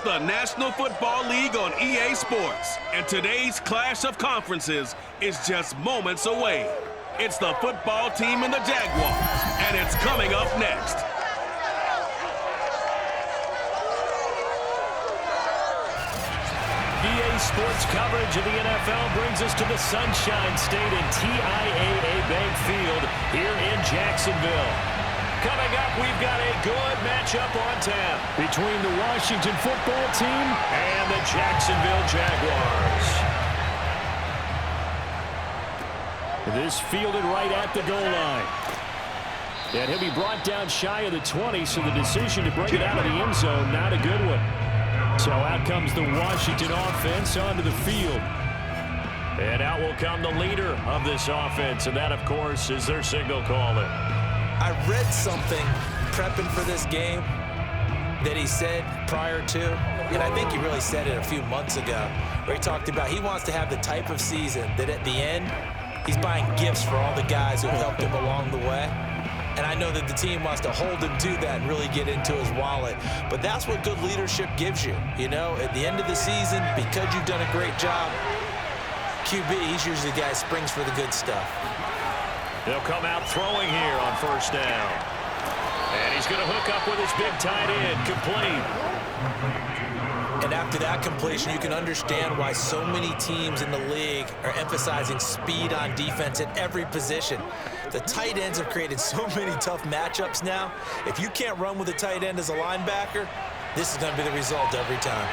the National Football League on EA Sports, and today's clash of conferences is just moments away. It's the football team and the Jaguars, and it's coming up next. EA Sports coverage of the NFL brings us to the Sunshine State in TIAA Bank Field here in Jacksonville. Coming up, we've got a good matchup on tap between the Washington football team and the Jacksonville Jaguars. This fielded right at the goal line. And he'll be brought down shy of the 20, so the decision to bring it out of the end zone, not a good one. So out comes the Washington offense onto the field. And out will come the leader of this offense, and that, of course, is their signal caller. I read something prepping for this game that he said prior to, and I think he really said it a few months ago, where he talked about he wants to have the type of season that at the end, he's buying gifts for all the guys who helped him along the way. And I know that the team wants to hold him to that and really get into his wallet. But that's what good leadership gives you. You know, at the end of the season, because you've done a great job, QB, he's usually the guy who springs for the good stuff. They'll come out throwing here on first down. And he's going to hook up with his big tight end, complete. And after that completion, you can understand why so many teams in the league are emphasizing speed on defense at every position. The tight ends have created so many tough matchups now. If you can't run with a tight end as a linebacker, this is going to be the result every time.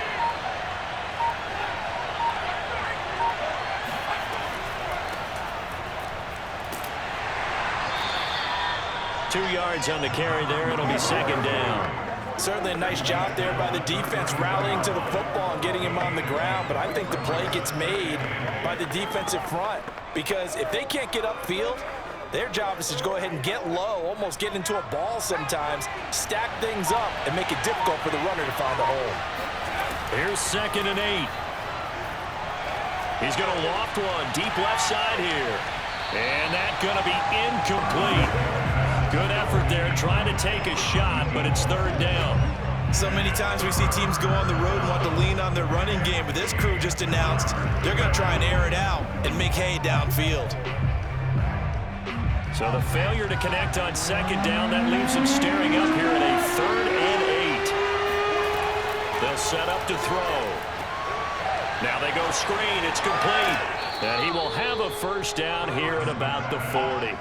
Two yards on the carry there. It'll be second down. Certainly a nice job there by the defense rallying to the football and getting him on the ground, but I think the play gets made by the defensive front because if they can't get upfield, their job is to go ahead and get low, almost get into a ball sometimes, stack things up, and make it difficult for the runner to find a hole. Here's 2nd and 8. He's going to loft one deep left side here. And that's going to be incomplete. Good effort there trying to take a shot, but it's 3rd down. So many times we see teams go on the road and want to lean on their running game, but this crew just announced they're going to try and air it out and make hay downfield. So the failure to connect on 2nd down, that leaves him staring up here at a 3rd and 8. They'll set up to throw. Now they go screen. It's complete. And he will have a first down here at about the 40.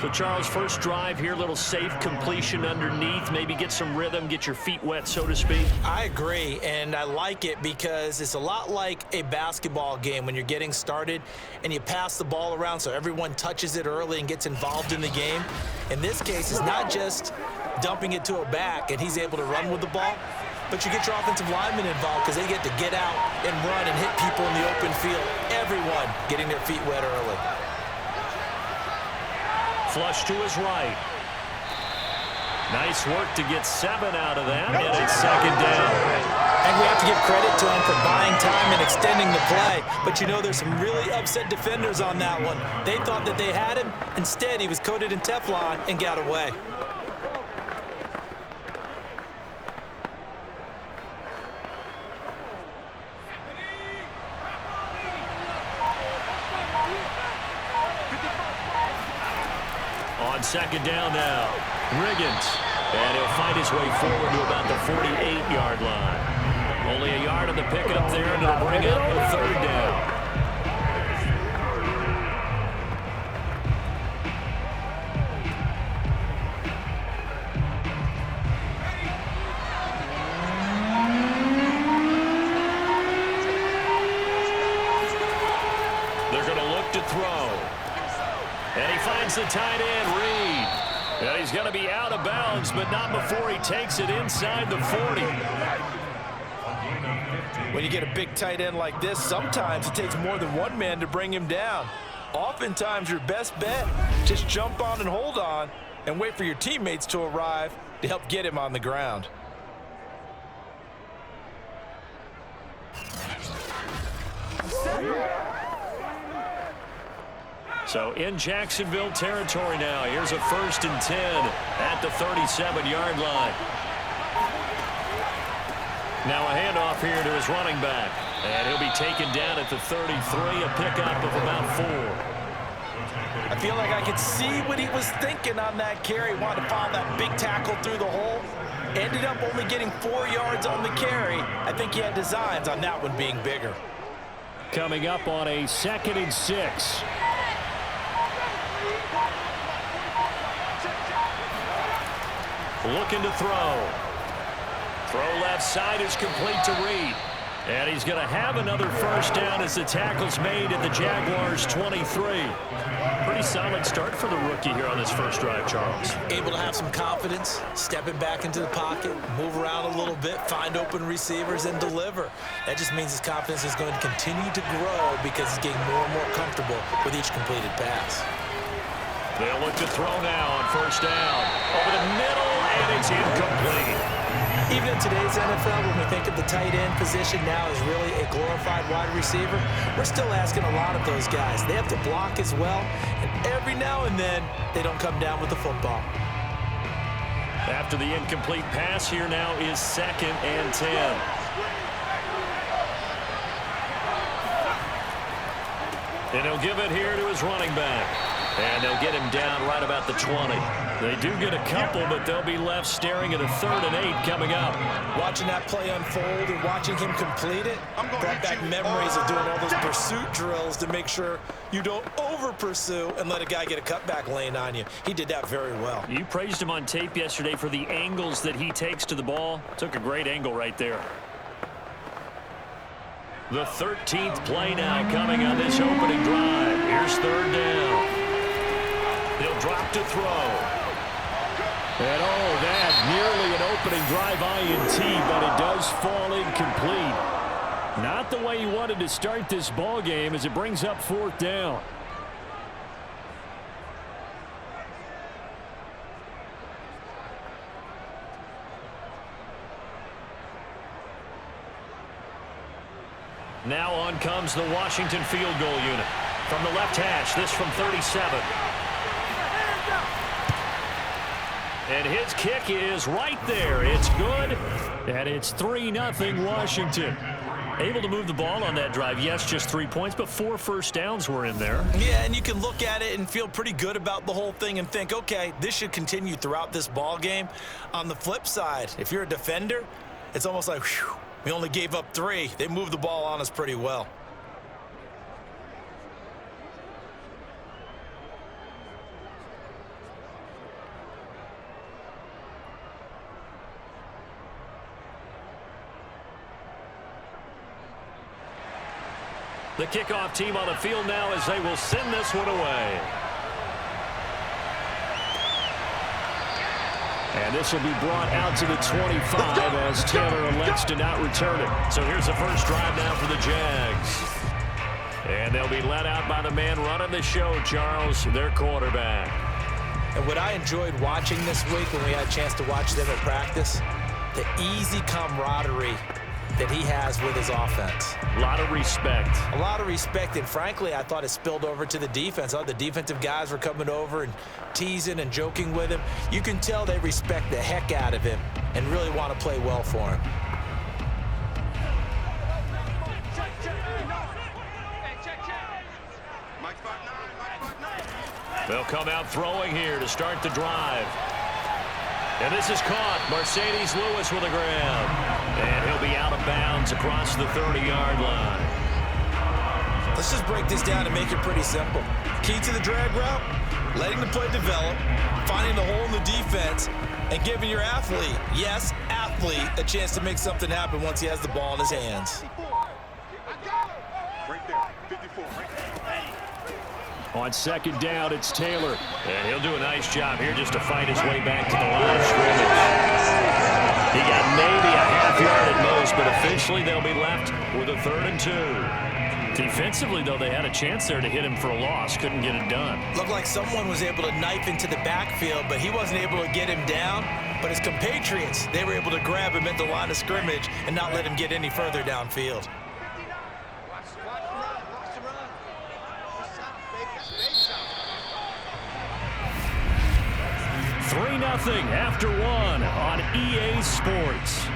So, Charles, first drive here, little safe completion underneath, maybe get some rhythm, get your feet wet, so to speak. I agree, and I like it because it's a lot like a basketball game when you're getting started and you pass the ball around so everyone touches it early and gets involved in the game. In this case, it's not just dumping it to a back and he's able to run with the ball, but you get your offensive linemen involved because they get to get out and run and hit people in the open field. Everyone getting their feet wet early. Flush to his right. Nice work to get 7 out of that, and it's 2nd down. And we have to give credit to him for buying time and extending the play. But you know, there's some really upset defenders on that one. They thought that they had him. Instead, he was coated in Teflon and got away. On 2nd down now, Riggins. And he'll find his way forward to about the 48-yard line. Only a yard on the pickup there, and it'll bring up the 3rd down. They're going to look to throw. And he finds the tight end, Reed. And he's going to be out of bounds, but not before he takes it inside the 40. When you get a big tight end like this, sometimes it takes more than one man to bring him down. Oftentimes, your best bet, just jump on and hold on and wait for your teammates to arrive to help get him on the ground. So in Jacksonville territory now. Here's a 1st and 10 at the 37-yard line. Now a handoff here to his running back. And he'll be taken down at the 33, a pickup of about 4. I feel like I could see what he was thinking on that carry. Wanted to follow that big tackle through the hole. Ended up only getting 4 yards on the carry. I think he had designs on that one being bigger. Coming up on a 2nd and 6. Looking to throw. Throw left side is complete to Reed. And he's going to have another 1st down as the tackle's made at the Jaguars' 23. Pretty solid start for the rookie here on his first drive, Charles. Able to have some confidence, stepping back into the pocket, move around a little bit, find open receivers, and deliver. That just means his confidence is going to continue to grow because he's getting more and more comfortable with each completed pass. They'll look to throw now on 1st down. Over the middle, and it's incomplete. Even in today's NFL, when we think of the tight end position now as really a glorified wide receiver, we're still asking a lot of those guys. They have to block as well, and every now and then, they don't come down with the football. After the incomplete pass, here now is 2nd and 10. And he'll give it here to his running back. And they'll get him down right about the 20. They do get a couple, but they'll be left staring at a 3rd and 8 coming up. Watching that play unfold and watching him complete it brought back memories of doing all those pursuit drills to make sure you don't over-pursue and let a guy get a cutback lane on you. He did that very well. You praised him on tape yesterday for the angles that he takes to the ball. Took a great angle right there. The 13th play now coming on this opening drive. Here's 3rd down. He'll drop to throw. And that nearly an opening drive INT, but it does fall incomplete. Not the way he wanted to start this ball game as it brings up 4th down. Now on comes the Washington field goal unit. From the left hash, this from 37. And his kick is right there. It's good. And it's 3-0 Washington. Able to move the ball on that drive. Yes, just 3 points, but 4 first downs were in there. Yeah, and you can look at it and feel pretty good about the whole thing and think, okay, this should continue throughout this ball game. On the flip side, if you're a defender, it's almost like, whew, we only gave up 3. They moved the ball on us pretty well. The kickoff team on the field now as they will send this one away. And this will be brought out to the 25 as Taylor elects to not return it. So here's the first drive now for the Jags. And they'll be let out by the man running the show, Charles, their quarterback. And what I enjoyed watching this week when we had a chance to watch them at practice, the easy camaraderie that he has with his offense. A lot of respect. A lot of respect, and frankly, I thought it spilled over to the defense. The defensive guys were coming over and teasing and joking with him. You can tell they respect the heck out of him and really want to play well for him. They'll come out throwing here to start the drive. And this is caught. Mercedes Lewis with a grab. And he'll be out of bounds across the 30-yard line. Let's just break this down and make it pretty simple. Key to the drag route, letting the play develop, finding the hole in the defense, and giving your athlete, yes, athlete, a chance to make something happen once he has the ball in his hands. Right there, 54, right there. On second down, it's Taylor. And he'll do a nice job here just to fight his way back to the line of scrimmage. He got maybe a half yard at most, but officially they'll be left with a 3rd and 2. Defensively, though, they had a chance there to hit him for a loss. Couldn't get it done. Looked like someone was able to knife into the backfield, but he wasn't able to get him down. But his compatriots, they were able to grab him at the line of scrimmage and not let him get any further downfield. after one on EA Sports.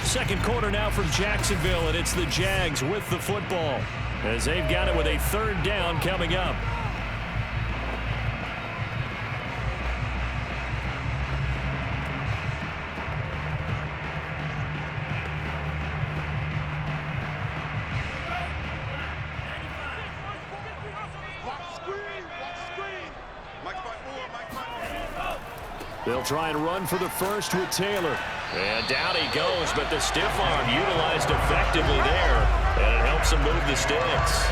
Second quarter now from Jacksonville, and it's the Jags with the football as they've got it with a third down coming up. They'll try and run for the first with Taylor. And down he goes, but the stiff arm utilized effectively there, and it helps him move the sticks.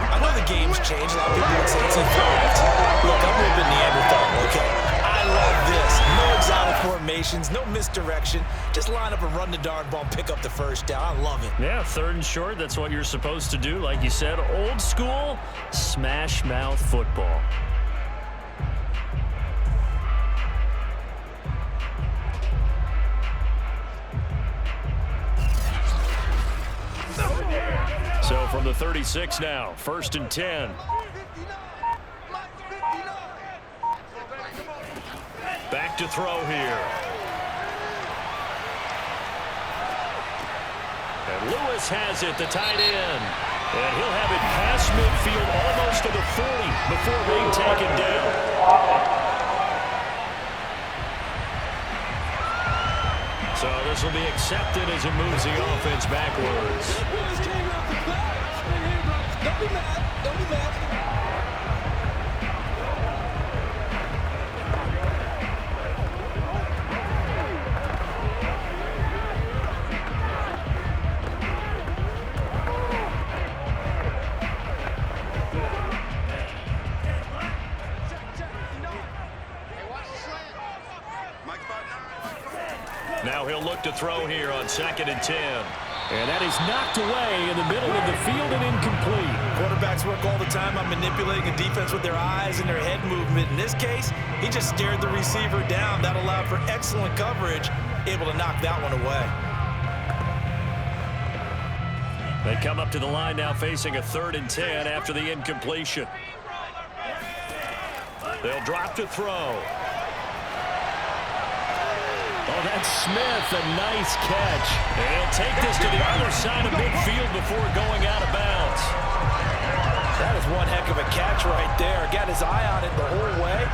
I know the game's changed. A lot of people would say it's evolved. Look, I'm ripping Neanderthal, okay? I love this. No exotic formations, no misdirection. Just line up and run the darn ball, pick up the first down. I love it. Yeah, third and short, that's what you're supposed to do. Like you said, old school, smash mouth football. So from the 36 now, 1st and 10. Back to throw here. And Lewis has it, the tight end. And he'll have it past midfield almost to the 40 before being taken down. So this will be accepted as it moves the offense backwards. Don't be mad. Don't be mad. Now he'll look to throw here on 2nd and 10. And that is knocked away in the middle of the field and incomplete. Quarterbacks work all the time on manipulating a defense with their eyes and their head movement. In this case, he just stared the receiver down. That allowed for excellent coverage, able to knock that one away. They come up to the line now facing a 3rd and 10 after the incompletion. They'll drop to throw. Oh, that's Smith, a nice catch. And he'll take this to the other side of midfield before going out of bounds. That is one heck of a catch right there. Got his eye on it the whole way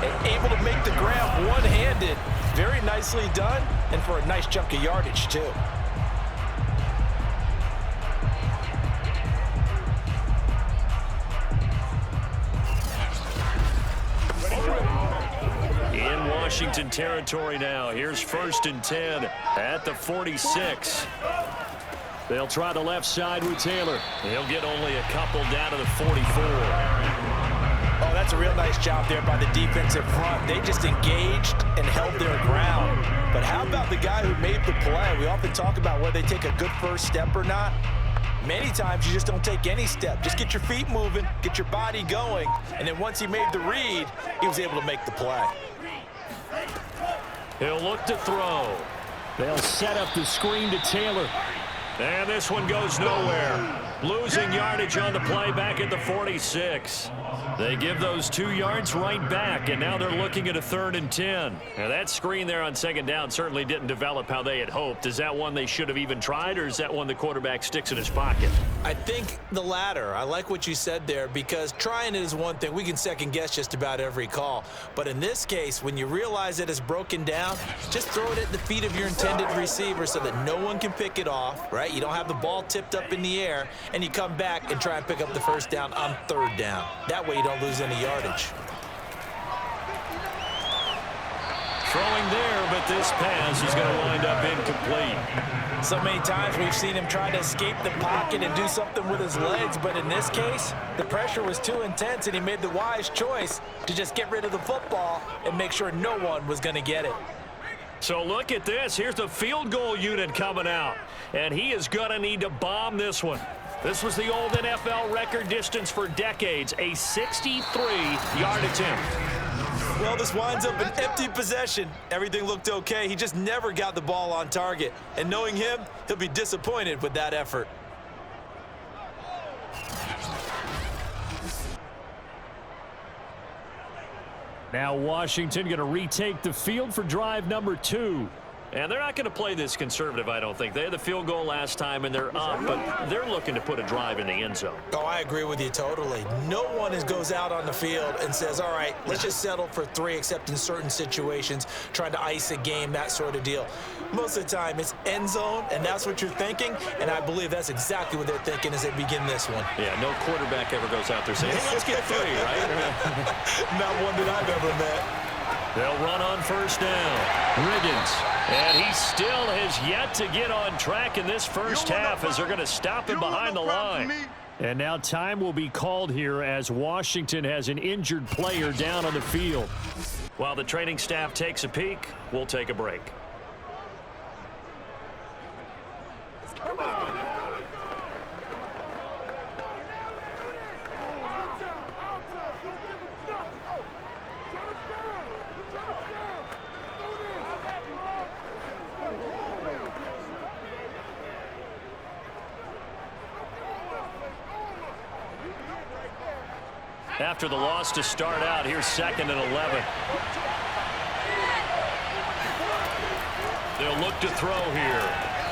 and able to make the grab one-handed. Very nicely done, and for a nice chunk of yardage, too. Washington territory now. Here's 1st and 10 at the 46. They'll try the left side with Taylor. He'll get only a couple down to the 44. Oh, that's a real nice job there by the defensive front. They just engaged and held their ground. But how about the guy who made the play? We often talk about whether they take a good first step or not. Many times you just don't take any step. Just get your feet moving, get your body going, and then once he made the read, he was able to make the play. He'll look to throw. They'll set up the screen to Taylor. And this one goes nowhere. Losing yardage on the play back at the 46. They give those 2 yards right back, and now they're looking at a 3rd and 10. Now that screen there on 2nd down certainly didn't develop how they had hoped. Is that one they should have even tried, or is that one the quarterback sticks in his pocket? I think the latter. I like what you said there, because trying it is one thing. We can second guess just about every call. But in this case, when you realize that it's broken down, just throw it at the feet of your intended receiver so that no one can pick it off, right? You don't have the ball tipped up in the air, and you come back and try and pick up the first down on 3rd down. That way you don't lose any yardage. Throwing there, but this pass is going to wind up incomplete. So many times we've seen him try to escape the pocket and do something with his legs, but in this case, the pressure was too intense and he made the wise choice to just get rid of the football and make sure no one was going to get it. So look at this. Here's the field goal unit coming out, and he is going to need to bomb this one. This was the old NFL record distance for decades, a 63-yard attempt. Well, this winds up an empty possession. Everything looked okay. He just never got the ball on target. And knowing him, he'll be disappointed with that effort. Now Washington going to retake the field for drive number 2. And they're not going to play this conservative, I don't think. They had the field goal last time, and they're up, but they're looking to put a drive in the end zone. Oh, I agree with you totally. No one goes out on the field and says, all right, let's just settle for 3, except in certain situations, trying to ice a game, that sort of deal. Most of the time, it's end zone, and that's what you're thinking, and I believe that's exactly what they're thinking as they begin this one. Yeah, no quarterback ever goes out there saying, hey, let's get 3, right? Not one that I've ever met. They'll run on first down. Riggins. And he still has yet to get on track in this first half as they're going to stop him behind the line. And now time will be called here as Washington has an injured player down on the field. While the training staff takes a peek, we'll take a break. After the loss to start out, here's 2nd and 11. They'll look to throw here.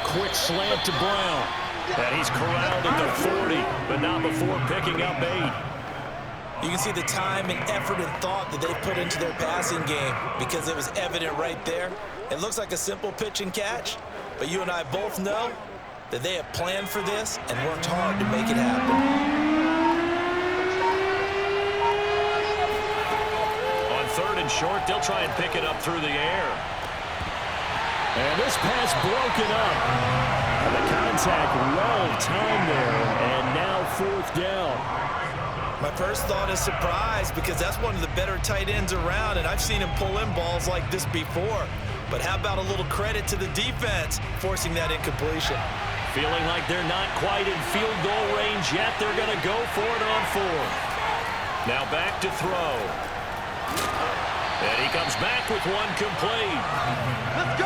Quick slant to Brown. And he's corralled at the 40, but not before picking up 8. You can see the time and effort and thought that they put into their passing game because it was evident right there. It looks like a simple pitch and catch, but you and I both know that they have planned for this and worked hard to make it happen. 3rd and short, they'll try and pick it up through the air. And this pass broken up. And the contact well timed there, and now 4th down. My first thought is surprise because that's one of the better tight ends around, and I've seen him pull in balls like this before. But how about a little credit to the defense forcing that incompletion? Feeling like they're not quite in field goal range yet. They're going to go for it on 4th. Now back to throw. And he comes back with one complete.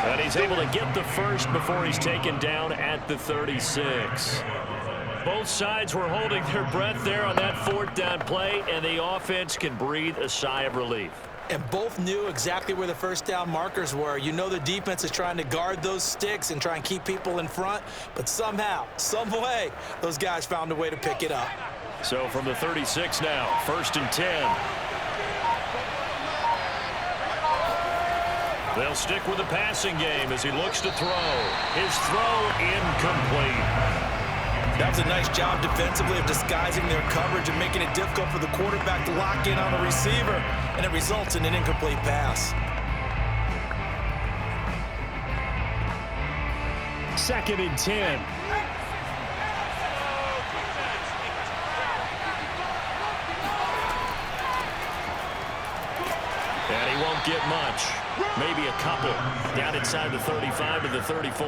And he's able to get the first before he's taken down at the 36. Both sides were holding their breath there on that 4th down play, and the offense can breathe a sigh of relief. And both knew exactly where the first down markers were. You know the defense is trying to guard those sticks and try and keep people in front, but somehow, some way, those guys found a way to pick it up. So from the 36 now, 1st and 10. They'll stick with the passing game as he looks to throw. His throw incomplete. That was a nice job defensively of disguising their coverage and making it difficult for the quarterback to lock in on the receiver, and it results in an incomplete pass. 2nd and 10. And he won't get much. Maybe a couple. Down inside the 35 to the 34.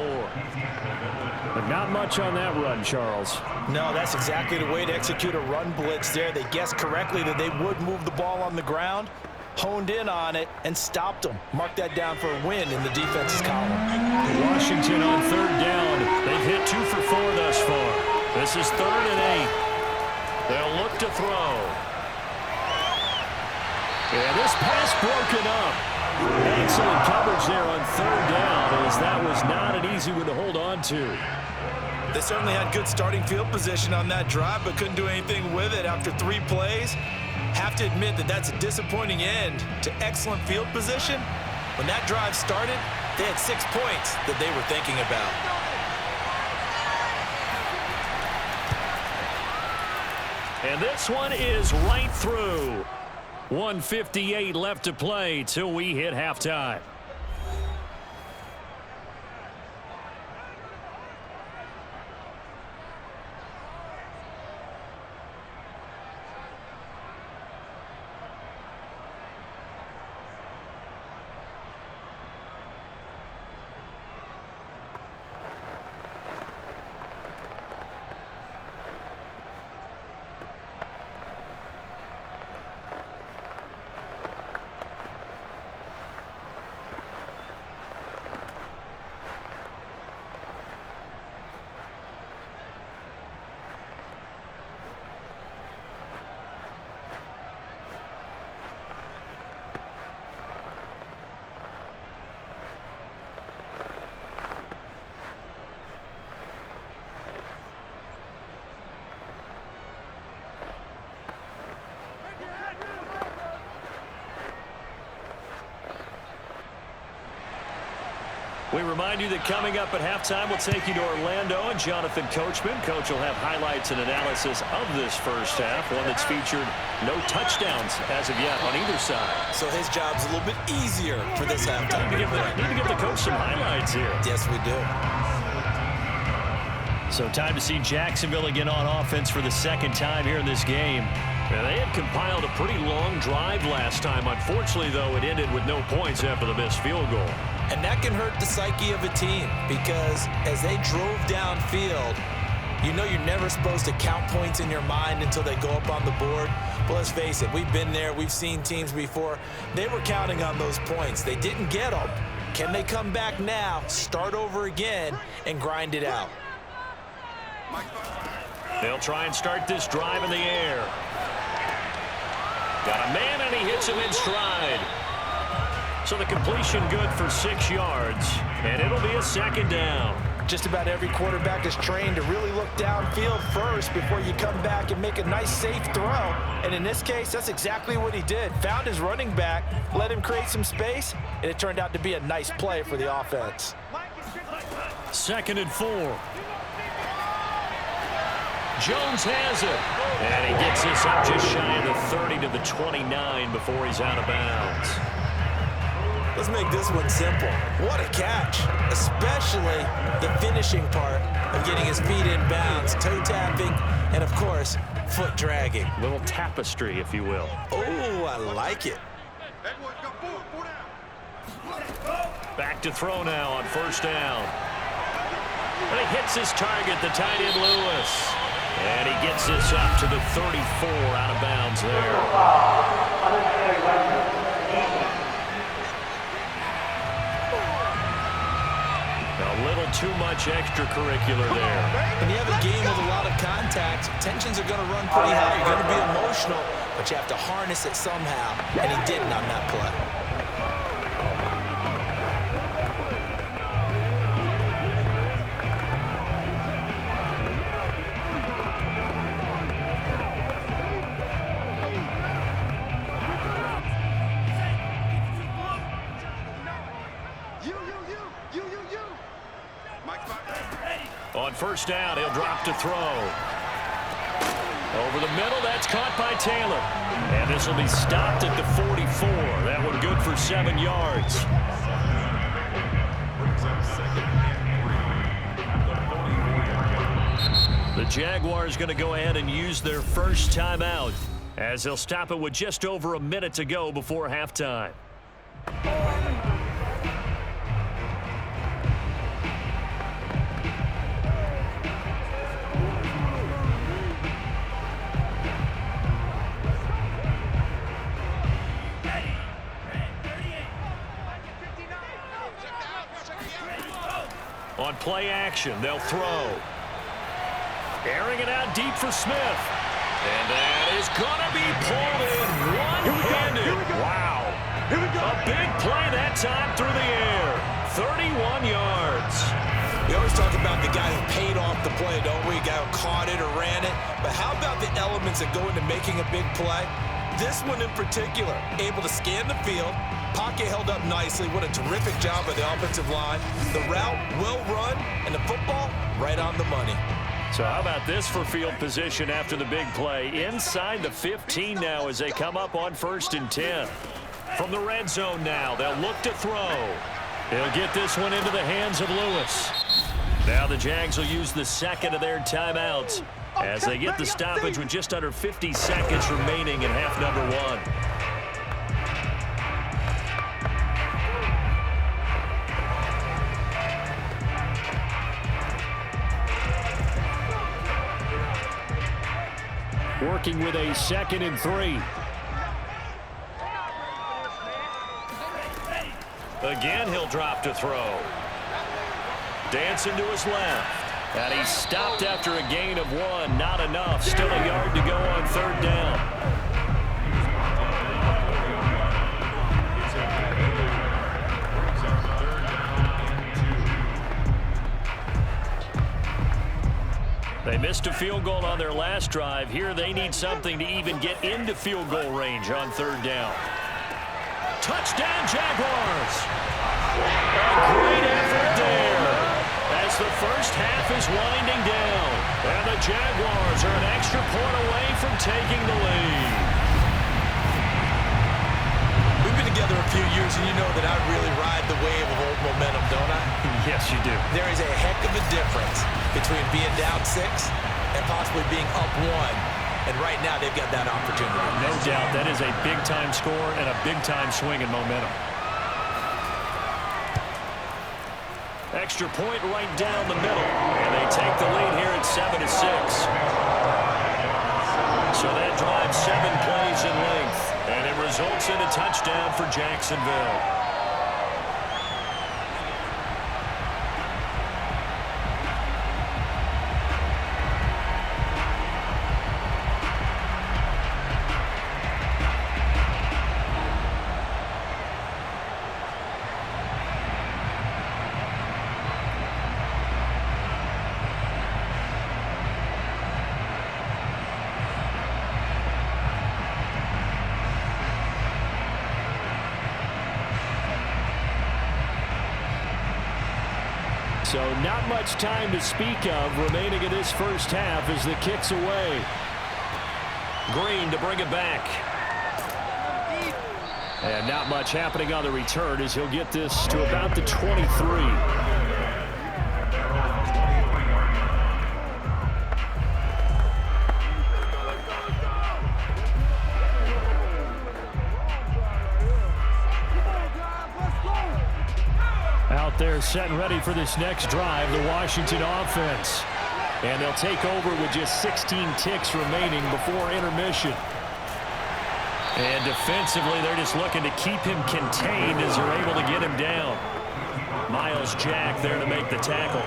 But not much on that run, Charles. No, that's exactly the way to execute a run blitz there. They guessed correctly that they would move the ball on the ground, honed in on it, and stopped them. Mark that down for a win in the defense's column. Washington on 3rd down. They've hit 2 for 4 thus far. This is 3rd and 8. They'll look to throw. And this pass broken up. Excellent coverage there on 3rd down, as that was not an easy one to hold on to. They certainly had good starting field position on that drive, but couldn't do anything with it after 3 plays. Have to admit that that's a disappointing end to excellent field position. When that drive started, they had 6 points that they were thinking about. And this one is right through. 1:58 left to play till we hit halftime. We remind you that coming up at halftime, we'll take you to Orlando and Jonathan Coachman. Coach will have highlights and analysis of this first half, one that's featured no touchdowns as of yet on either side. So his job's a little bit easier for this halftime. Need to give the coach some highlights here. Yes, we do. So time to see Jacksonville again on offense for the second time here in this game. Yeah, they had compiled a pretty long drive last time. Unfortunately, though, it ended with no points after the missed field goal. And that can hurt the psyche of a team because as they drove downfield, you know you're never supposed to count points in your mind until they go up on the board. But let's face it, we've been there. We've seen teams before. They were counting on those points. They didn't get them. Can they come back now, start over again, and grind it out? They'll try and start this drive in the air. Got a man, and he hits him in stride. So the completion good for 6 yards, and it'll be a second down. Just about every quarterback is trained to really look downfield first before you come back and make a nice, safe throw. And in this case, that's exactly what he did. Found his running back, let him create some space, and it turned out to be a nice play for the offense. 2nd and 4. Jones has it. And he gets this up just shy of the 30 to the 29 before he's out of bounds. Let's make this one simple. What a catch, especially the finishing part of getting his feet in bounds, toe tapping, and of course, foot dragging. Little tapestry, if you will. Oh, I like it. Back to throw now on 1st down. And he hits his target, the tight end Lewis. And he gets this up to the 34 out of bounds there. A little too much extracurricular there. When you have a game with a lot of contact, tensions are going to run pretty high. You're going to be emotional, but you have to harness it somehow, and he didn't on that play. On 1st down, he'll drop to throw. Over the middle, that's caught by Taylor. And this will be stopped at the 44. That one good for 7 yards. The Jaguars going to go ahead and use their first timeout as they'll stop it with just over a minute to go before halftime. On play action, they'll throw. Airing it out deep for Smith. And that is going to be pulled in one-handed. Wow. A big play that time through the air. 31 yards. We always talk about the guy who paid off the play, don't we? The guy who caught it or ran it. But how about the elements that go into making a big play? This one in particular, able to scan the field, pocket held up nicely. What a terrific job by the offensive line. The route well run, and the football right on the money. So how about this for field position after the big play? Inside the 15 now as they come up on 1st and 10. From the red zone now, they'll look to throw. They'll get this one into the hands of Lewis. Now the Jags will use the 2nd of their timeouts as they get the stoppage with just under 50 seconds remaining in half number 1. Working with a 2nd and 3. Again, he'll drop to throw. Dancing to his left. And he's stopped after a gain of 1. Not enough. Still a yard to go on 3rd down. They missed a field goal on their last drive. Here they need something to even get into field goal range on 3rd down. Touchdown, Jaguars! A great effort first half is winding down, and the Jaguars are an extra point away from taking the lead. We've been together a few years, and you know that I really ride the wave of old momentum, don't I? Yes, you do. There is a heck of a difference between being down 6 and possibly being up 1. And right now, they've got that opportunity. No doubt, that is a big-time score and a big-time swing in momentum. Extra point right down the middle, and they take the lead here at 7-6. So that drives 7 plays in length, and it results in a touchdown for Jacksonville. So not much time to speak of remaining in this first half as the kick's away. Green to bring it back. And not much happening on the return as he'll get this to about the 23. Out there set and ready for this next drive, the Washington offense. And they'll take over with just 16 ticks remaining before intermission. And defensively, they're just looking to keep him contained as they're able to get him down. Miles Jack there to make the tackle.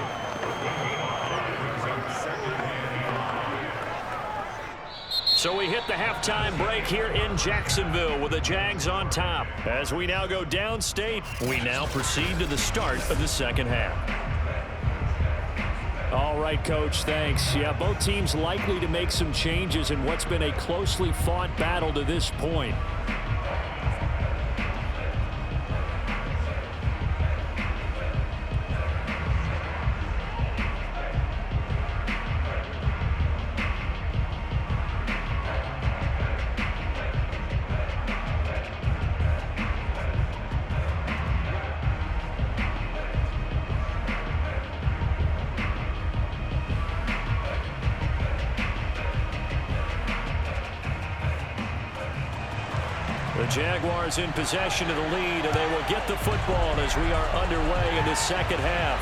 So we hit the halftime break here in Jacksonville with the Jags on top. As we now go downstate, we now proceed to the start of the second half. All right, Coach, thanks. Yeah, both teams likely to make some changes in what's been a closely fought battle to this point. The Jaguars in possession of the lead, and they will get the football as we are underway in the second half.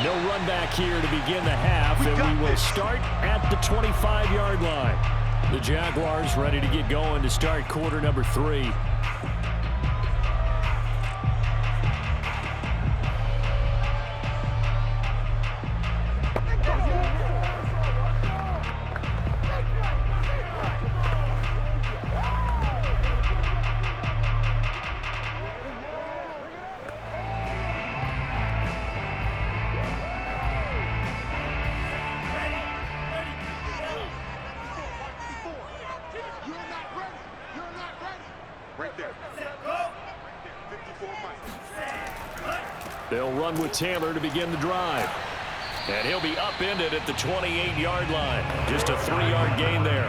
No run back here to begin the half, and we will start at the 25-yard line. The Jaguars ready to get going to start quarter number 3. They'll run with Taylor to begin the drive. And he'll be upended at the 28-yard line. Just a 3-yard gain there.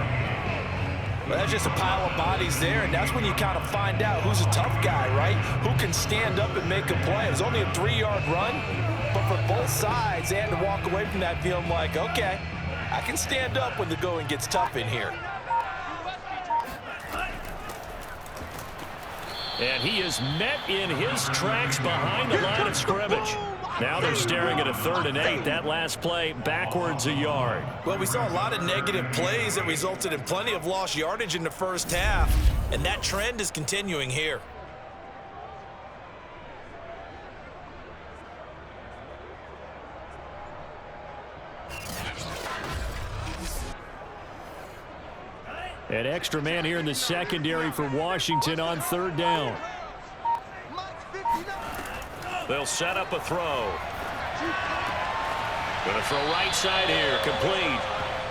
Well, that's just a pile of bodies there, and that's when you kind of find out who's a tough guy, right? Who can stand up and make a play. It was only a 3-yard run, but for both sides, they had to walk away from that feeling like, okay, I can stand up when the going gets tough in here. And he is met in his tracks behind the line of scrimmage. Now they're staring at a 3rd and 8. That last play backwards a yard. Well, we saw a lot of negative plays that resulted in plenty of lost yardage in the first half, and that trend is continuing here. An extra man here in the secondary for Washington on 3rd down. They'll set up a throw. Going to throw right side here, complete.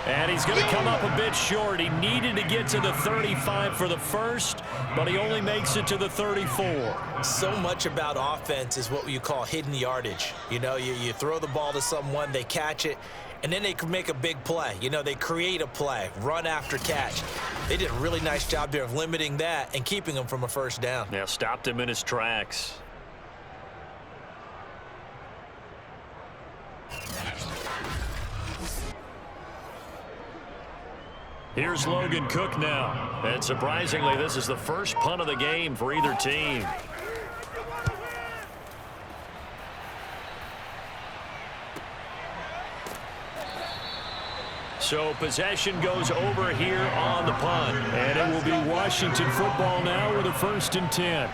And he's going to come up a bit short. He needed to get to the 35 for the first, but he only makes it to the 34. So much about offense is what you call hidden yardage. You know, you throw the ball to someone, they catch it, and then they can make a big play. You know, they create a play, run after catch. They did a really nice job there of limiting that and keeping him from a first down. Yeah, stopped him in his tracks. Here's Logan Cook now. And surprisingly, this is the first punt of the game for either team. So possession goes over here on the punt. And it will be Washington football now with a 1st and 10.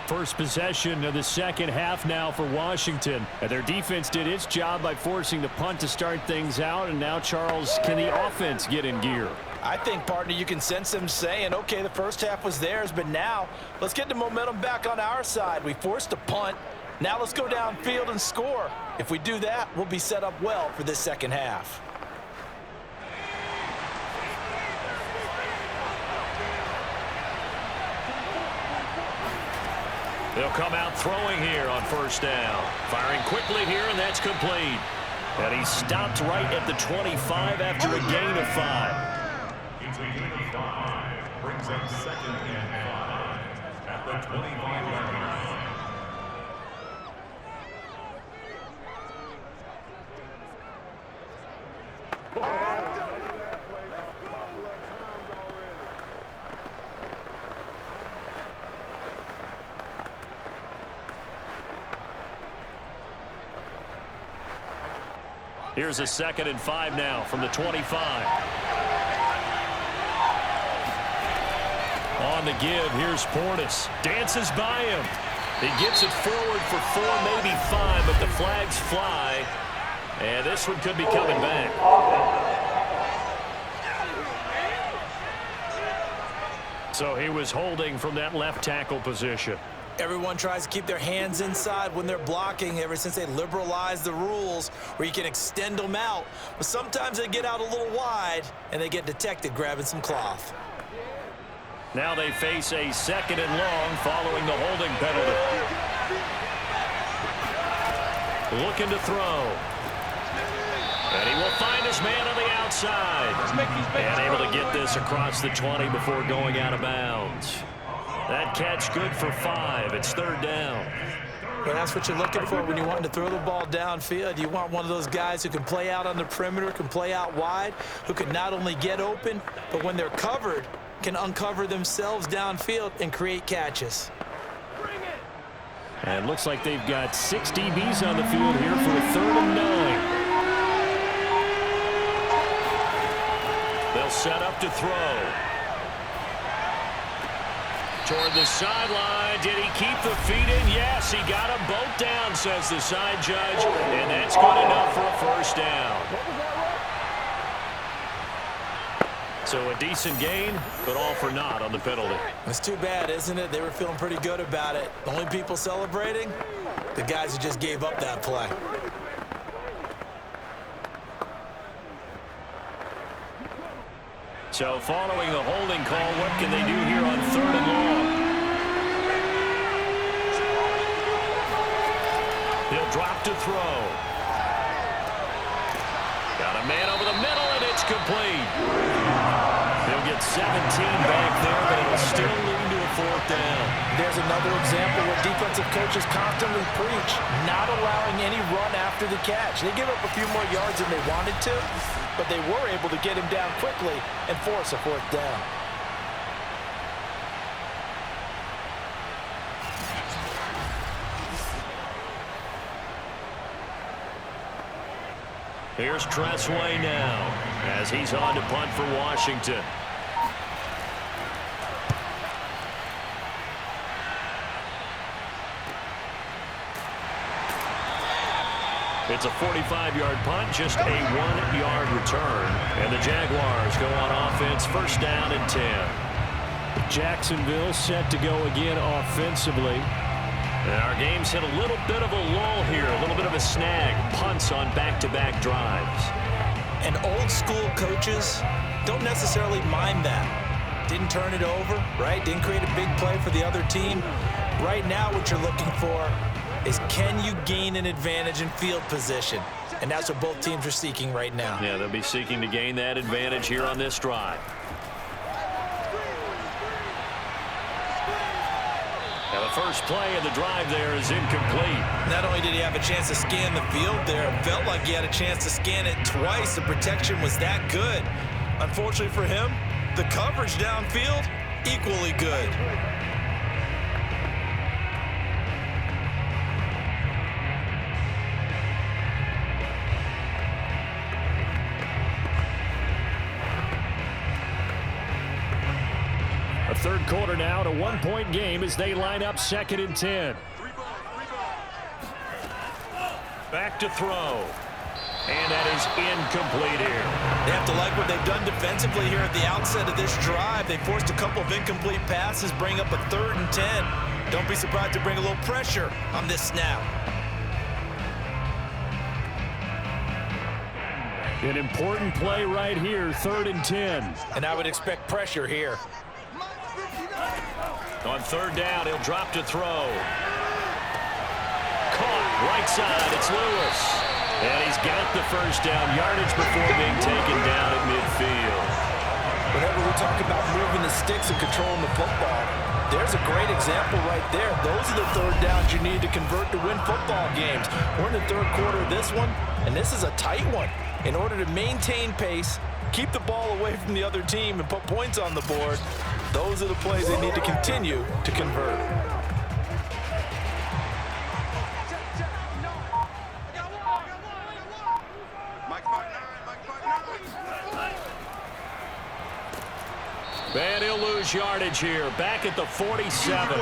First possession of the second half now for Washington. And their defense did its job by forcing the punt to start things out. And now, Charles, can the offense get in gear? I think, partner, you can sense them saying, okay, the first half was theirs, but now let's get the momentum back on our side. We forced a punt. Now let's go downfield and score. If we do that, we'll be set up well for this second half. They'll come out throwing here on first down. Firing quickly here, and that's complete. And he stopped right at the 25 after a gain of 5. It's a gain of 5. Brings up 2nd and 5 at the 25-yard line. Here's a 2nd and 5 now from the 25. On the give, here's Portis. Dances by him. He gets it forward for 4, maybe 5, but the flags fly. And this one could be coming back. So he was holding from that left tackle position. Everyone tries to keep their hands inside when they're blocking ever since they liberalized the rules where you can extend them out. But sometimes they get out a little wide, and they get detected grabbing some cloth. Now they face a 2nd and long following the holding penalty. Looking to throw. And he will find his man on the outside. And able to get this across the 20 before going out of bounds. That catch good for 5. It's 3rd down. Well, that's what you're looking for when you want to throw the ball downfield. You want one of those guys who can play out on the perimeter, can play out wide, who can not only get open, but when they're covered, can uncover themselves downfield and create catches. And looks like they've got 6 DBs on the field here for a 3rd and 9. They'll set up to throw. Toward the sideline. Did he keep the feet in? Yes, he got them both down, says the side judge. And that's good enough for a 1st down. So a decent gain, but all for naught on the penalty. It's too bad, isn't it? They were feeling pretty good about it. The only people celebrating, the guys who just gave up that play. So following the holding call, what can they do here on 3rd and long? He'll drop to throw. Got a man over the middle, and it's complete. He'll get 17 back there, but it'll still lead to a 4th down. There's another example where defensive coaches constantly preach not allowing any run after the catch. They give up a few more yards than they wanted to, but they were able to get him down quickly and force a 4th down. Here's Tressway now as he's on to punt for Washington. It's a 45-yard punt, just a 1-yard return. And the Jaguars go on offense, 1st down and 10. Jacksonville set to go again offensively. And our game's hit a little bit of a lull here, a little bit of a snag. Punts on back-to-back drives. And old school coaches don't necessarily mind that. Didn't turn it over, right? Didn't create a big play for the other team. Right now what you're looking for is, can you gain an advantage in field position? And that's what both teams are seeking right now. Yeah, they'll be seeking to gain that advantage here on this drive. Now the first play of the drive there is incomplete. Not only did he have a chance to scan the field there, it felt like he had a chance to scan it twice. The protection was that good. Unfortunately for him, the coverage downfield, equally good. A third quarter now, and a one-point game as they line up 2nd and 10. Back to throw. And that is incomplete here. They have to like what they've done defensively here at the outset of this drive. They forced a couple of incomplete passes, bring up a 3rd and 10. Don't be surprised to bring a little pressure on this snap. An important play right here, 3rd and 10. And I would expect pressure here. On 3rd down, he'll drop to throw. Caught right side, it's Lewis. And he's got the first down yardage before being taken down at midfield. Whenever we talk about moving the sticks and controlling the football, there's a great example right there. Those are the 3rd downs you need to convert to win football games. We're in the 3rd quarter of this one, and this is a tight one. In order to maintain pace, keep the ball away from the other team, and put points on the board, those are the plays they need to continue to convert. And he'll lose yardage here. Back at the 47.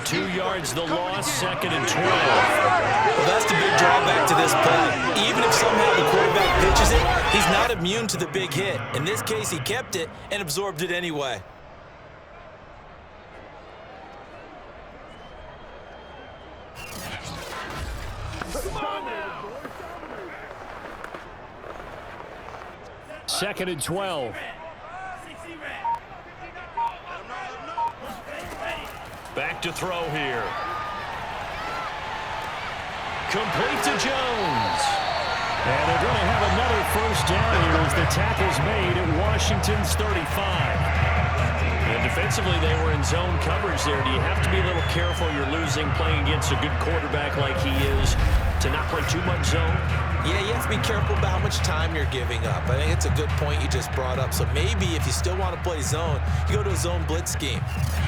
2 yards the loss, 2nd and 12. Well, that's the big drawback to this play. Even if somehow the quarterback pitches it, he's not immune to the big hit. In this case, he kept it and absorbed it anyway. Second and 12. Back to throw here. Complete to Jones. And they're going to have another first down here as the tackle's made at Washington's 35. And defensively, they were in zone coverage there. Do you have to be a little careful? You're losing playing against a good quarterback like he is to not play too much zone? Yeah, you have to be careful about how much time you're giving up. I think it's a good point you just brought up. So maybe if you still want to play zone, you go to a zone blitz scheme.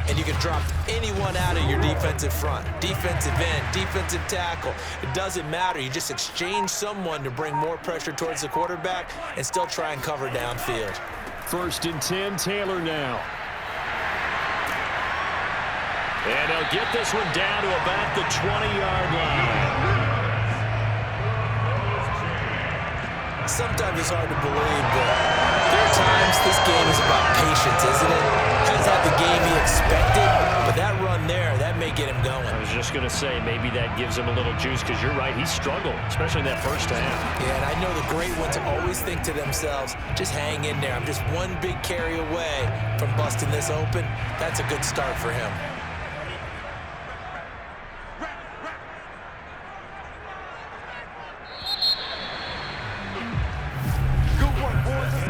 And you can drop anyone out of your defensive front. Defensive end, defensive tackle. It doesn't matter. You just exchange someone to bring more pressure towards the quarterback and still try and cover downfield. 1st and 10, Taylor now. And they'll get this one down to about the 20-yard line. Sometimes it's hard to believe, but there are times this game is about patience, isn't it? Hasn't had the game he expected, but that run there, that may get him going. I was just going to say, maybe that gives him a little juice, because you're right, he struggled, especially in that first half. Yeah, and I know the great ones always think to themselves, just hang in there. I'm just one big carry away from busting this open. That's a good start for him.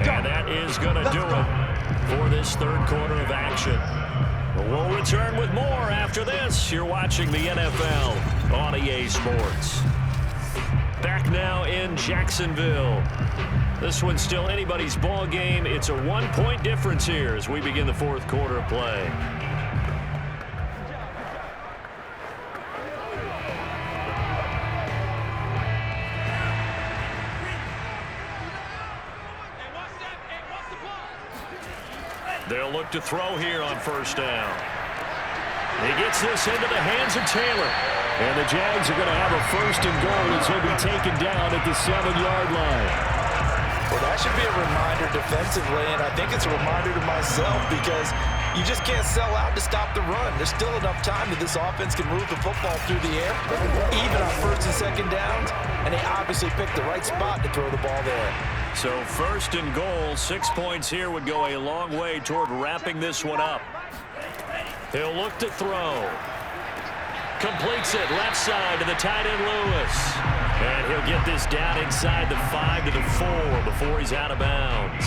And that is going to do it for this 3rd quarter of action. We'll return with more after this. You're watching the NFL on EA Sports. Back now in Jacksonville. This one's still anybody's ball game. It's a 1-point difference here as we begin the 4th quarter of play. They'll look to throw here on 1st down. He gets this into the hands of Taylor. And the Jags are going to have a 1st and goal as he'll be taken down at the 7-yard line. Well, that should be a reminder defensively, and I think it's a reminder to myself because you just can't sell out to stop the run. There's still enough time that this offense can move the football through the air, even on 1st and 2nd downs, and they obviously picked the right spot to throw the ball there. So first and goal, 6 points here would go a long way toward wrapping this one up. He'll look to throw. Completes it left side to the tight end Lewis. And he'll get this down inside the 5 to the 4 before he's out of bounds.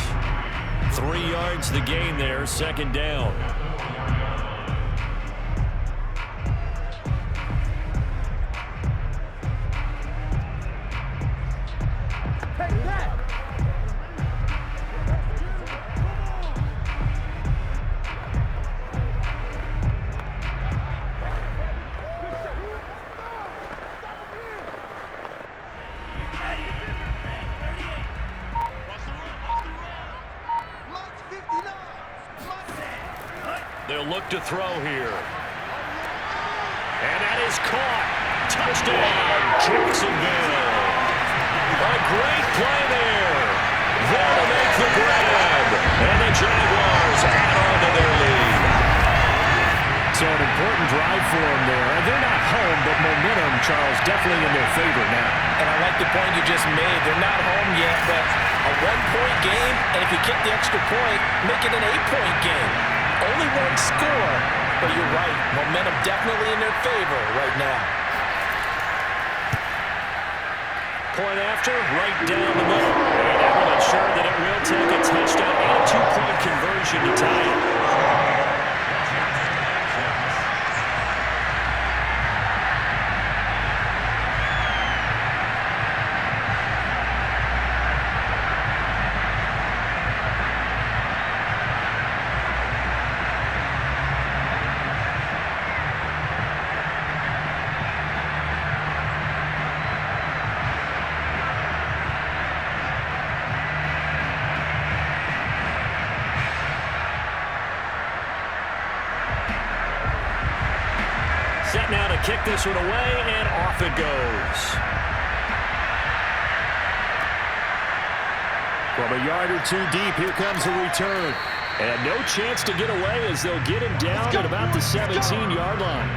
3 yards the gain there, second down. They'll look to throw here. And that is caught. Touchdown, Jacksonville. A great play there. There to make the grab. And the Jaguars add on to their lead. So an important drive for them there. They're not home, but momentum, Charles, definitely in their favor now. And I like the point you just made. They're not home yet, but a 1-point game, and if you kick the extra point, make it an 8-point game. Only one score, but you're right. Momentum definitely in their favor right now. Point after, right down the middle. And everyone's sure that it will take a touchdown and a 2-point conversion to tie it. Set now to kick this one away, and off it goes. From a yard or 2 deep, here comes a return. And no chance to get away as they'll get him down at about the 17-yard line.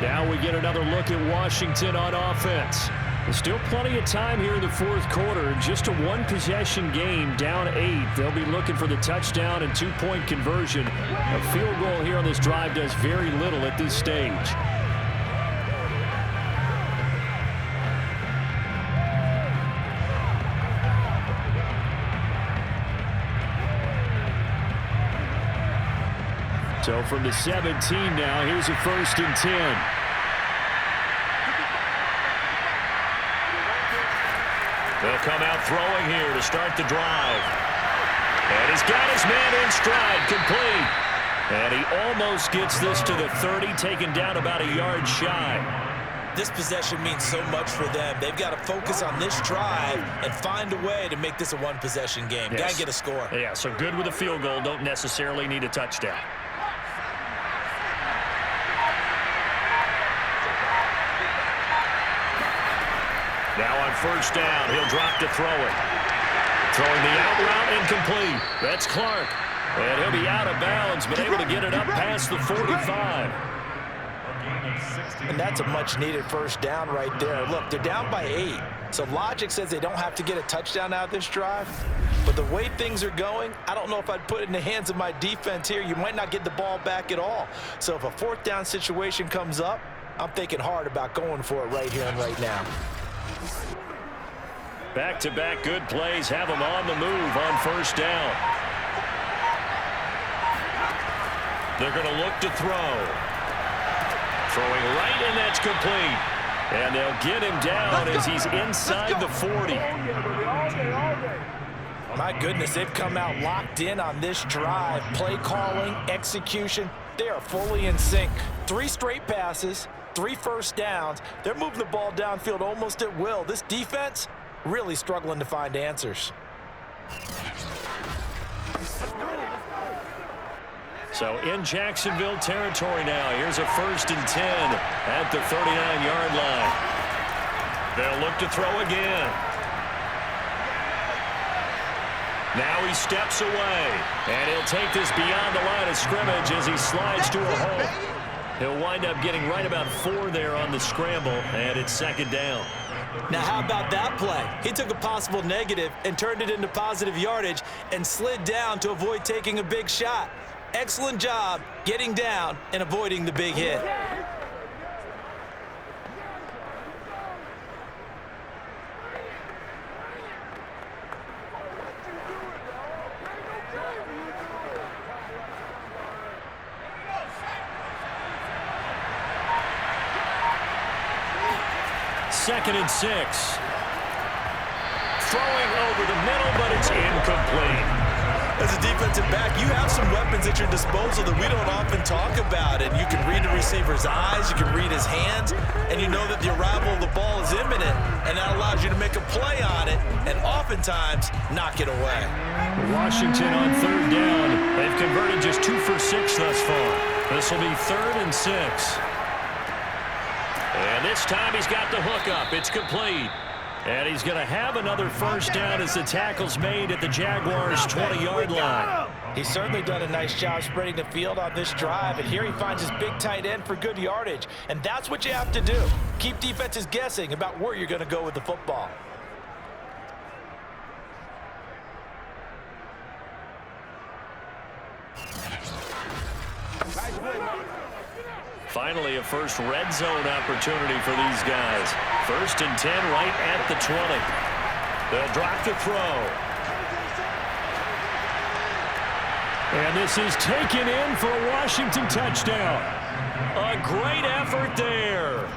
Now we get another look at Washington on offense. There's still plenty of time here in the fourth quarter. Just a 1-possession game, down 8. They'll be looking for the touchdown and 2-point conversion. A field goal here on this drive does very little at this stage. So from the 17 now, here's a 1st and 10. They'll come out throwing here to start the drive. And he's got his man in stride, complete. And he almost gets this to the 30, taken down about a yard shy. This possession means so much for them. They've got to focus on this drive and find a way to make this a 1-possession game. Yes. Got to get a score. Yeah, so good with a field goal. Don't necessarily need a touchdown. Now on 1st down, he'll drop to throw it. Throwing the out route incomplete. That's Clark. And he'll be out of bounds, but able to get it up past the 45. And that's a much-needed 1st down right there. Look, they're down by 8. So logic says they don't have to get a touchdown out of this drive. But the way things are going, I don't know if I'd put it in the hands of my defense here. You might not get the ball back at all. So if a 4th down situation comes up, I'm thinking hard about going for it right here and right now. Back-to-back good plays have him on the move on 1st down. They're going to look to throw. Throwing right, and that's complete. And they'll get him down as he's inside the 40. My goodness, they've come out locked in on this drive. Play calling, execution, they are fully in sync. 3 straight passes, 3 1st downs. They're moving the ball downfield almost at will. This defense really struggling to find answers. So in Jacksonville territory now. Here's a 1st and 10 at the 39-yard line. They'll look to throw again. Now he steps away, and he'll take this beyond the line of scrimmage as he slides to a hole. He'll wind up getting right about 4 there on the scramble, and it's 2nd down. Now, how about that play? He took a possible negative and turned it into positive yardage and slid down to avoid taking a big shot. Excellent job getting down and avoiding the big hit. Second and 6. Throwing over the middle, but it's incomplete. As a defensive back, you have some weapons at your disposal that we don't often talk about. And you can read the receiver's eyes, you can read his hands, and you know that the arrival of the ball is imminent, and that allows you to make a play on it and oftentimes knock it away. Washington on third down. They've converted just 2 for 6 thus far. This will be 3rd and 6. And this time he's got the hook up. It's complete. And he's going to have another first down as the tackle's made at the Jaguars' 20-yard line. He's certainly done a nice job spreading the field on this drive, and here he finds his big tight end for good yardage. And that's what you have to do. Keep defenses guessing about where you're going to go with the football. Finally, a first red zone opportunity for these guys. 1st and 10 right at the 20. They'll drop the throw. And this is taken in for a Washington touchdown. A great effort there.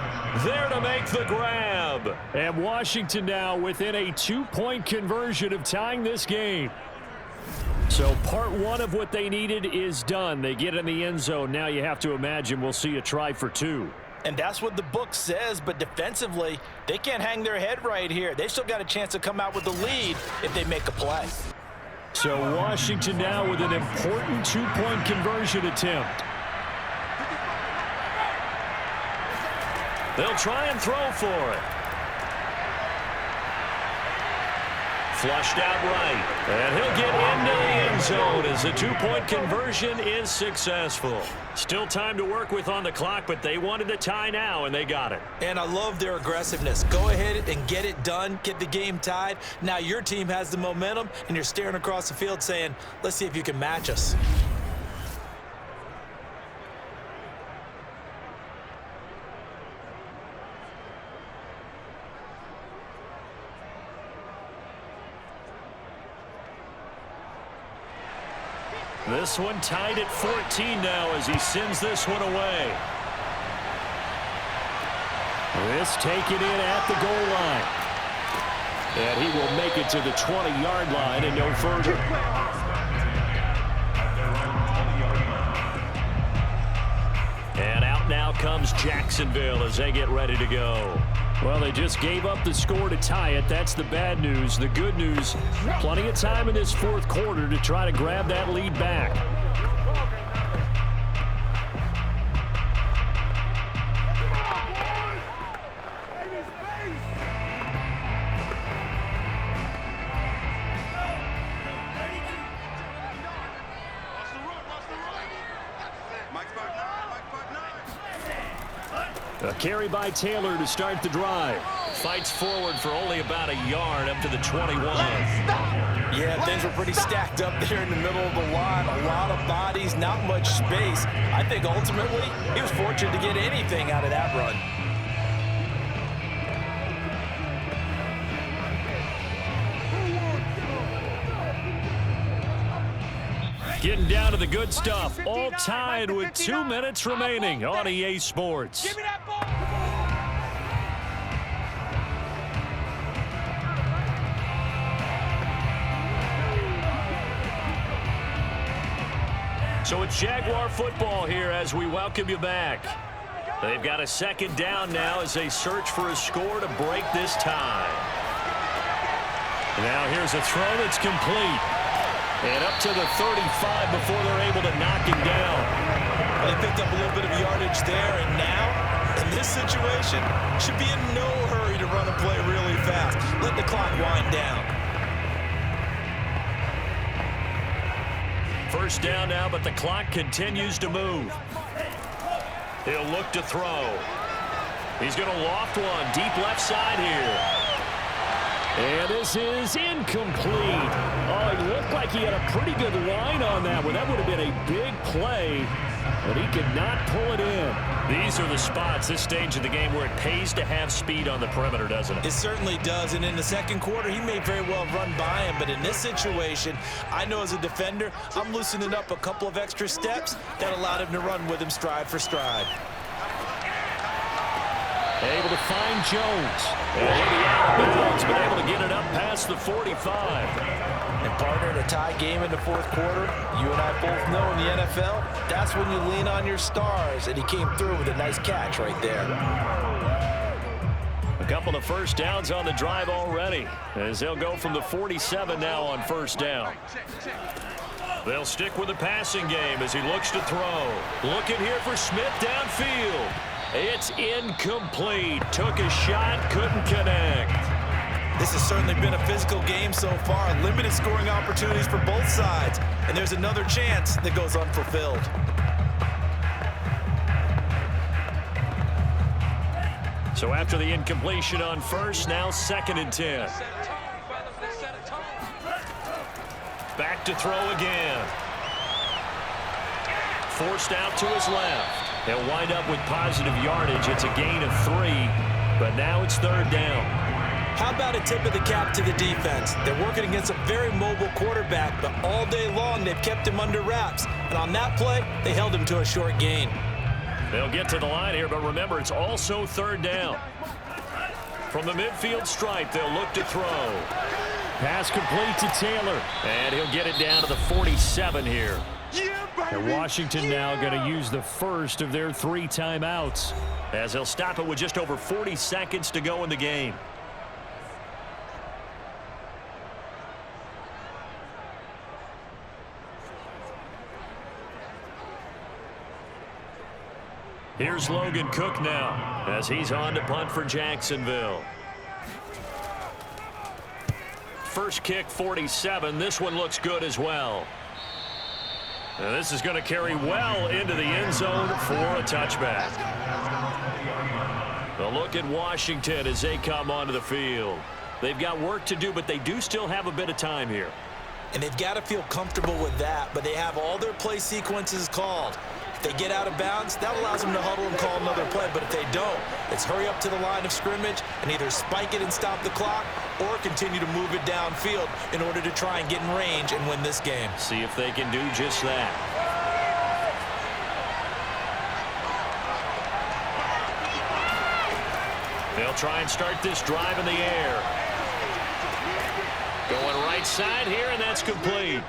There to make the grab. And Washington now within a 2-point conversion of tying this game. So part 1 of what they needed is done. They get in the end zone. Now you have to imagine we'll see a try for 2. And that's what the book says, but defensively, they can't hang their head right here. They've still got a chance to come out with the lead if they make a play. So Washington now with an important 2-point conversion attempt. They'll try and throw for it. Flushed out right. And he'll get into the end zone as the 2-point conversion is successful. Still time to work with on the clock, but they wanted the tie now, and they got it. And I love their aggressiveness. Go ahead and get it done. Get the game tied. Now your team has the momentum, and you're staring across the field saying, let's see if you can match us. This one tied at 14 now as he sends this one away. This taken in at the goal line. And he will make it to the 20-yard line and no further. And out now comes Jacksonville as they get ready to go. Well, they just gave up the score to tie it. That's the bad news. The good news, plenty of time in this 4th quarter to try to grab that lead back. A carry by Taylor to start the drive. Fights forward for only about a yard up to the 21. Yeah, things were pretty stacked up there in the middle of the line. A lot of bodies, not much space. I think ultimately he was fortunate to get anything out of that run. Getting down to the good stuff. All tied with 2 minutes remaining on EA Sports. Give me that ball. So it's Jaguar football here as we welcome you back. They've got a 2nd down now as they search for a score to break this tie. Now here's a throw that's complete. And up to the 35 before they're able to knock him down. Well, they picked up a little bit of yardage there, and now, in this situation, should be in no hurry to run a play really fast. Let the clock wind down. First down now, but the clock continues to move. He'll look to throw. He's going to loft one deep left side here. And this is incomplete. Oh, it looked like he had a pretty good line on that one. That would have been a big play, but he could not pull it in. These are the spots, this stage of the game, where it pays to have speed on the perimeter, doesn't it? It certainly does, and in the second quarter, he may very well run by him, but in this situation, I know as a defender, I'm loosening up a couple of extra steps that allowed him to run with him stride for stride. Able to find Jones. And he'll be out of bounds, but able to get it up past the 45. And partner, in a tie game in the fourth quarter, you and I both know in the NFL, that's when you lean on your stars, and he came through with a nice catch right there. A couple of first downs on the drive already, as they'll go from the 47 now on first down. They'll stick with the passing game as he looks to throw. Looking here for Smith downfield. It's incomplete. Took a shot, couldn't connect. This has certainly been a physical game so far. Limited scoring opportunities for both sides. And there's another chance that goes unfulfilled. So after the incompletion on first, now 2nd and 10. Back to throw again. Forced out to his left. He'll wind up with positive yardage. It's a gain of 3, but now it's 3rd down. How about a tip of the cap to the defense? They're working against a very mobile quarterback, but all day long they've kept him under wraps. And on that play, they held him to a short gain. They'll get to the line here, but remember, it's also 3rd down. From the midfield stripe, they'll look to throw. Pass complete to Taylor. And he'll get it down to the 47 here. And Washington now going to use the first of their 3 timeouts, as they'll stop it with just over 40 seconds to go in the game. Here's Logan Cook now, as he's on to punt for Jacksonville. First kick, 47. This one looks good as well. And this is going to carry well into the end zone for a touchback. A look at Washington as they come onto the field. They've got work to do, but they do still have a bit of time here. And they've got to feel comfortable with that, but they have all their play sequences called. If they get out of bounds, that allows them to huddle and call another play, but if they don't, it's hurry up to the line of scrimmage and either spike it and stop the clock or continue to move it downfield in order to try and get in range and win this game. See if they can do just that. They'll try and start this drive in the air. Going right side here, and that's complete.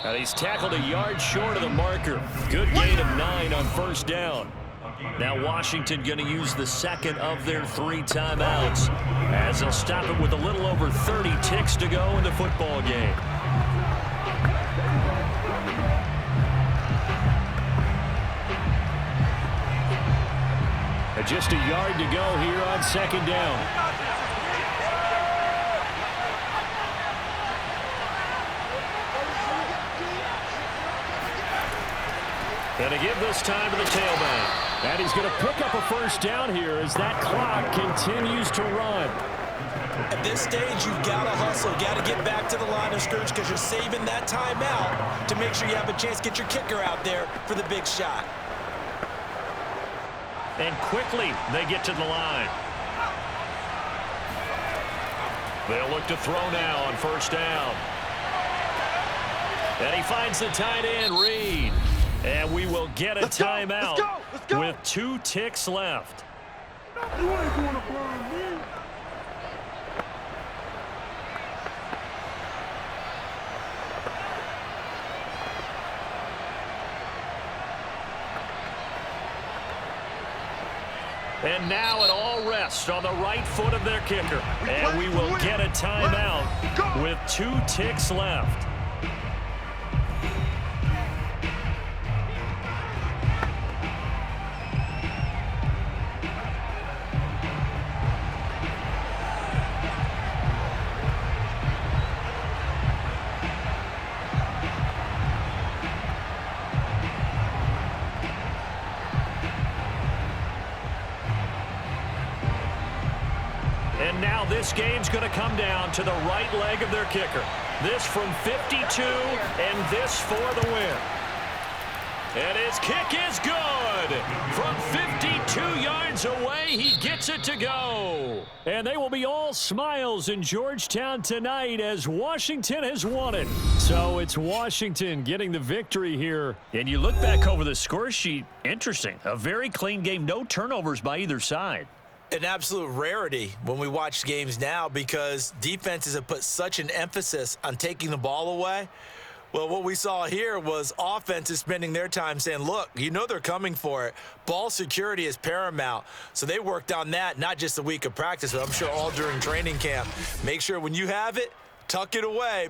And he's tackled a yard short of the marker. Good gain of 9 on first down. Now Washington going to use the 2nd of their 3 timeouts, as they'll stop it with a little over 30 ticks to go in the football game. And just a yard to go here on 2nd down. And to give this time to the tailback. And he's going to pick up a first down here as that clock continues to run. At this stage, you've got to hustle. Got to get back to the line of scrimmage because you're saving that timeout to make sure you have a chance to get your kicker out there for the big shot. And quickly, they get to the line. They'll look to throw now on first down. And he finds the tight end, Reed. And we will get a timeout with 2 ticks left. You ain't going to burn me. And now it all rests on the right foot of their kicker. And we will get a timeout with 2 ticks left. And now this game's going to come down to the right leg of their kicker. This from 52, and this for the win. And his kick is good. From 52 yards away, he gets it to go. And they will be all smiles in Georgetown tonight as Washington has won it. So it's Washington getting the victory here. And you look back over the score sheet, interesting. A very clean game, no turnovers by either side. An absolute rarity when we watch games now because defenses have put such an emphasis on taking the ball away. Well, what we saw here was offenses spending their time saying, look, you know they're coming for it. Ball security is paramount. So they worked on that, not just a week of practice, but I'm sure all during training camp. Make sure when you have it, tuck it away.